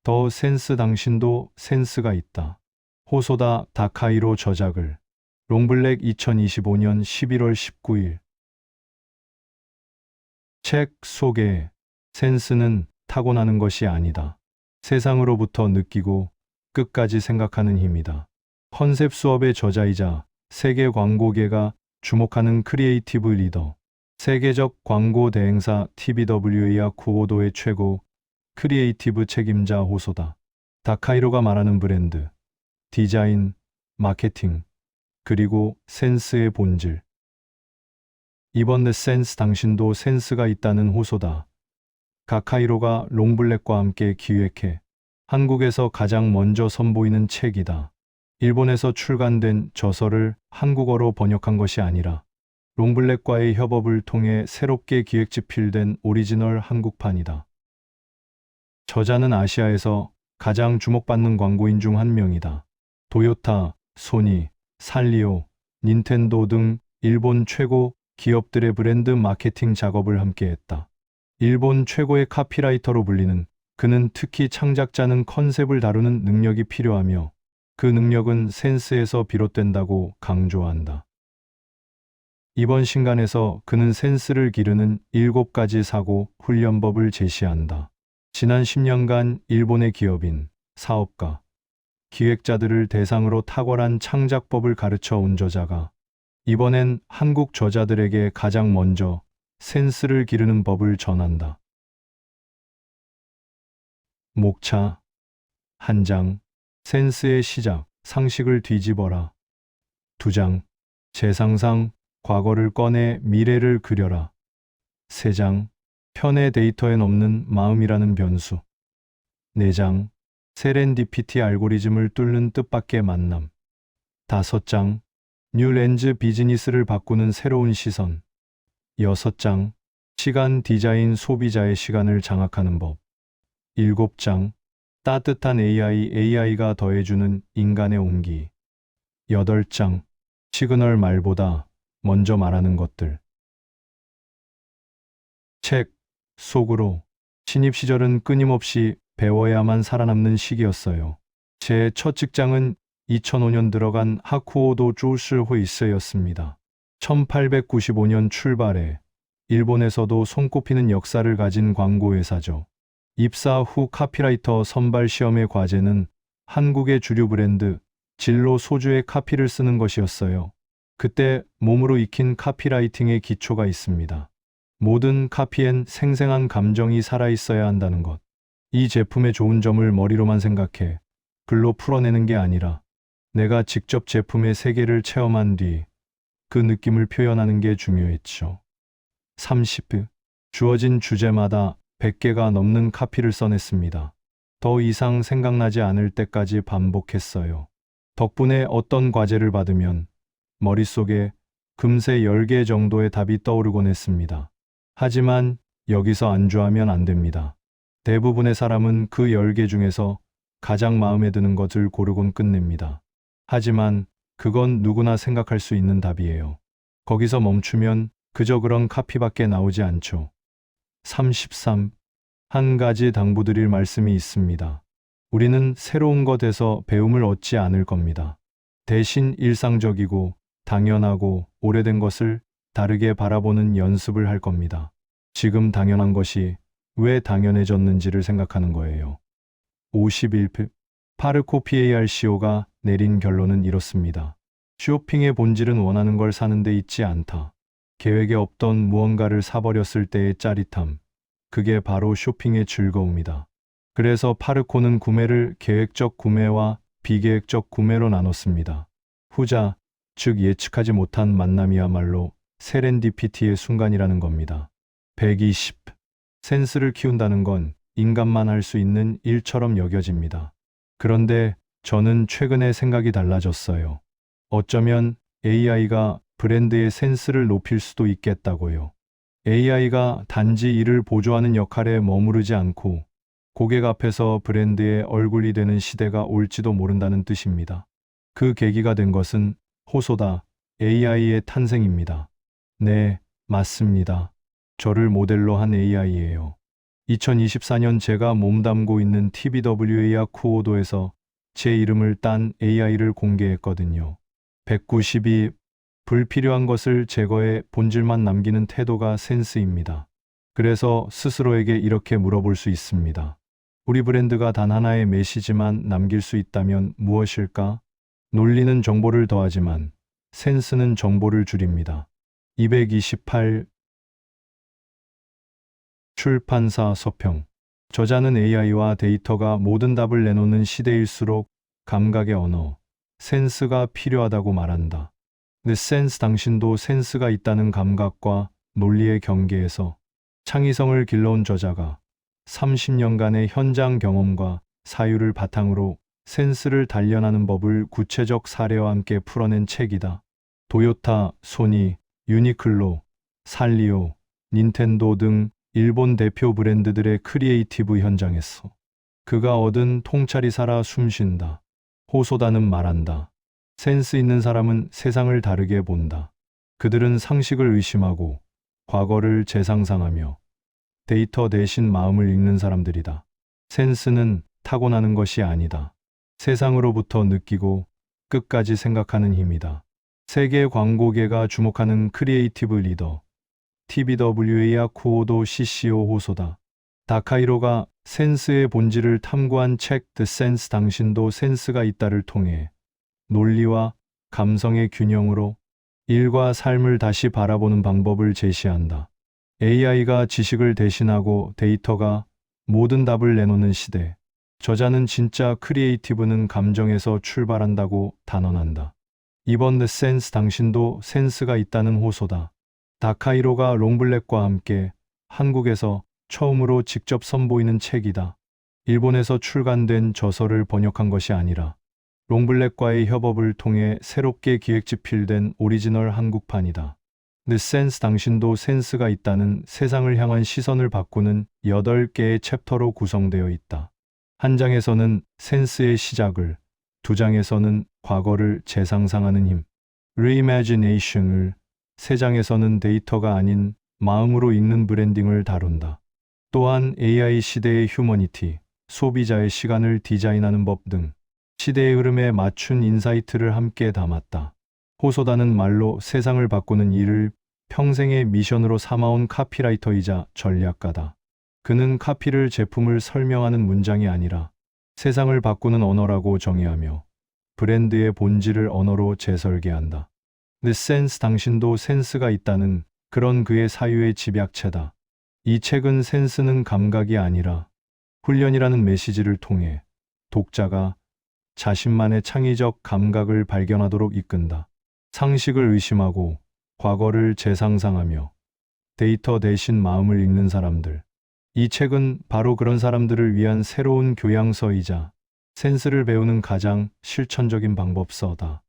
더 센스 당신도 센스가 있다. 호소다 다카이로 저작을. 롱블랙 2025년 11월 19일. 책 소개. 센스는 타고나는 것이 아니다. 세상으로부터 느끼고 끝까지 생각하는 힘이다. 컨셉 수업의 저자이자 세계 광고계가 주목하는 크리에이티브 리더. 세계적 광고 대행사 TBWA 쿠오도의 최고 크리에이티브 책임자 호소다. 다카이로가 말하는 브랜드, 디자인, 마케팅, 그리고 센스의 본질. 이번 내 센스 당신도 센스가 있다는 호소다. 다카이로가 롱블랙과 함께 기획해 한국에서 가장 먼저 선보이는 책이다. 일본에서 출간된 저서를 한국어로 번역한 것이 아니라 롱블랙과의 협업을 통해 새롭게 기획집필된 오리지널 한국판이다. 저자는 아시아에서 가장 주목받는 광고인 중 한 명이다. 도요타, 소니, 산리오, 닌텐도 등 일본 최고 기업들의 브랜드 마케팅 작업을 함께했다. 일본 최고의 카피라이터로 불리는 그는 특히 창작자는 컨셉을 다루는 능력이 필요하며 그 능력은 센스에서 비롯된다고 강조한다. 이번 신간에서 그는 센스를 기르는 7가지 사고 훈련법을 제시한다. 지난 10년간 일본의 기업인, 사업가, 기획자들을 대상으로 탁월한 창작법을 가르쳐 온 저자가 이번엔 한국 저자들에게 가장 먼저 센스를 기르는 법을 전한다. 목차. 한 장. 센스의 시작, 상식을 뒤집어라. 2장. 재상상, 과거를 꺼내 미래를 그려라. 3장. 편의 데이터엔 없는 마음이라는 변수. 4장. 세렌디피티 알고리즘을 뚫는 뜻밖의 만남. 5장. 뉴 렌즈 비즈니스를 바꾸는 새로운 시선. 6장. 시간 디자인 소비자의 시간을 장악하는 법. 7장. 따뜻한 AI가 더해주는 인간의 온기. 8장. 시그널 말보다 먼저 말하는 것들. 책 속으로. 신입 시절은 끊임없이 배워야만 살아남는 시기였어요. 제 첫 직장은 2005년 들어간 하쿠오도 조스호이스였습니다. 1895년 출발해 일본에서도 손꼽히는 역사를 가진 광고회사죠. 입사 후 카피라이터 선발 시험의 과제는 한국의 주류 브랜드 진로 소주의 카피를 쓰는 것이었어요. 그때 몸으로 익힌 카피라이팅의 기초가 있습니다. 모든 카피엔 생생한 감정이 살아있어야 한다는 것. 이 제품의 좋은 점을 머리로만 생각해 글로 풀어내는 게 아니라 내가 직접 제품의 세계를 체험한 뒤 그 느낌을 표현하는 게 중요했죠. 30분. 주어진 주제마다 100개가 넘는 카피를 써냈습니다. 더 이상 생각나지 않을 때까지 반복했어요. 덕분에 어떤 과제를 받으면 머릿속에 금세 10개 정도의 답이 떠오르곤 했습니다. 하지만 여기서 안주하면 안 됩니다. 대부분의 사람은 그 10개 중에서 가장 마음에 드는 것을 고르곤 끝냅니다. 하지만 그건 누구나 생각할 수 있는 답이에요. 거기서 멈추면 그저 그런 카피밖에 나오지 않죠. 33. 한 가지 당부드릴 말씀이 있습니다. 우리는 새로운 것에서 배움을 얻지 않을 겁니다. 대신 일상적이고 당연하고 오래된 것을 다르게 바라보는 연습을 할 겁니다. 지금 당연한 것이 왜 당연해졌는지를 생각하는 거예요. 51. 파르코 PARCO가 내린 결론은 이렇습니다. 쇼핑의 본질은 원하는 걸 사는 데 있지 않다. 계획에 없던 무언가를 사버렸을 때의 짜릿함. 그게 바로 쇼핑의 즐거움이다. 그래서 파르코는 구매를 계획적 구매와 비계획적 구매로 나눴습니다. 후자, 즉 예측하지 못한 만남이야말로 세렌디피티의 순간이라는 겁니다. 120. 센스를 키운다는 건 인간만 할 수 있는 일처럼 여겨집니다. 그런데 저는 최근에 생각이 달라졌어요. 어쩌면 AI가 브랜드의 센스를 높일 수도 있겠다고요. AI가 단지 이를 보조하는 역할에 머무르지 않고 고객 앞에서 브랜드의 얼굴이 되는 시대가 올지도 모른다는 뜻입니다. 그 계기가 된 것은 호소다 AI의 탄생입니다. 네, 맞습니다. 저를 모델로 한 AI예요. 2024년 제가 몸담고 있는 TBWA 하쿠오도에서 제 이름을 딴 AI를 공개했거든요. 192. 불필요한 것을 제거해 본질만 남기는 태도가 센스입니다. 그래서 스스로에게 이렇게 물어볼 수 있습니다. 우리 브랜드가 단 하나의 메시지만 남길 수 있다면 무엇일까? 논리는 정보를 더하지만 센스는 정보를 줄입니다. 228. 출판사 서평. 저자는 AI와 데이터가 모든 답을 내놓는 시대일수록 감각의 언어, 센스가 필요하다고 말한다. The sense 당신도 센스가 있다는 감각과 논리의 경계에서 창의성을 길러온 저자가 30년간의 현장 경험과 사유를 바탕으로 센스를 단련하는 법을 구체적 사례와 함께 풀어낸 책이다. 도요타, 소니, 유니클로, 산리오, 닌텐도 등 일본 대표 브랜드들의 크리에이티브 현장에서 그가 얻은 통찰이 살아 숨쉰다. 호소다는 말한다. 센스 있는 사람은 세상을 다르게 본다. 그들은 상식을 의심하고 과거를 재상상하며 데이터 대신 마음을 읽는 사람들이다. 센스는 타고나는 것이 아니다. 세상으로부터 느끼고 끝까지 생각하는 힘이다. 세계 광고계가 주목하는 크리에이티브 리더 TBWA 하쿠오도 CCO 호소다. 다카이로가 센스의 본질을 탐구한 책 The Sense 당신도 센스가 있다를 통해 논리와 감성의 균형으로 일과 삶을 다시 바라보는 방법을 제시한다. AI가 지식을 대신하고 데이터가 모든 답을 내놓는 시대. 저자는 진짜 크리에이티브는 감정에서 출발한다고 단언한다. 이번 The Sense 당신도 센스가 있다는 호소다. 다카이로가 롱블랙과 함께 한국에서 처음으로 직접 선보이는 책이다. 일본에서 출간된 저서를 번역한 것이 아니라 롱블랙과의 협업을 통해 새롭게 기획집필된 오리지널 한국판이다. The Sense 당신도 센스가 있다는 세상을 향한 시선을 바꾸는 8개의 챕터로 구성되어 있다. 한 장에서는 센스의 시작을, 두 장에서는 과거를 재상상하는 힘, Reimagination을, 세 장에서는 데이터가 아닌 마음으로 읽는 브랜딩을 다룬다. 또한 AI 시대의 휴머니티, 소비자의 시간을 디자인하는 법 등 시대의 흐름에 맞춘 인사이트를 함께 담았다. 호소다는 말로 세상을 바꾸는 일을 평생의 미션으로 삼아온 카피라이터이자 전략가다. 그는 카피를 제품을 설명하는 문장이 아니라 세상을 바꾸는 언어라고 정의하며 브랜드의 본질을 언어로 재설계한다. The Sense 당신도 센스가 있다는 그런 그의 사유의 집약체다. 이 책은 센스는 감각이 아니라 훈련이라는 메시지를 통해 독자가 자신만의 창의적 감각을 발견하도록 이끈다. 상식을 의심하고 과거를 재상상하며 데이터 대신 마음을 읽는 사람들. 이 책은 바로 그런 사람들을 위한 새로운 교양서이자 센스를 배우는 가장 실천적인 방법서다.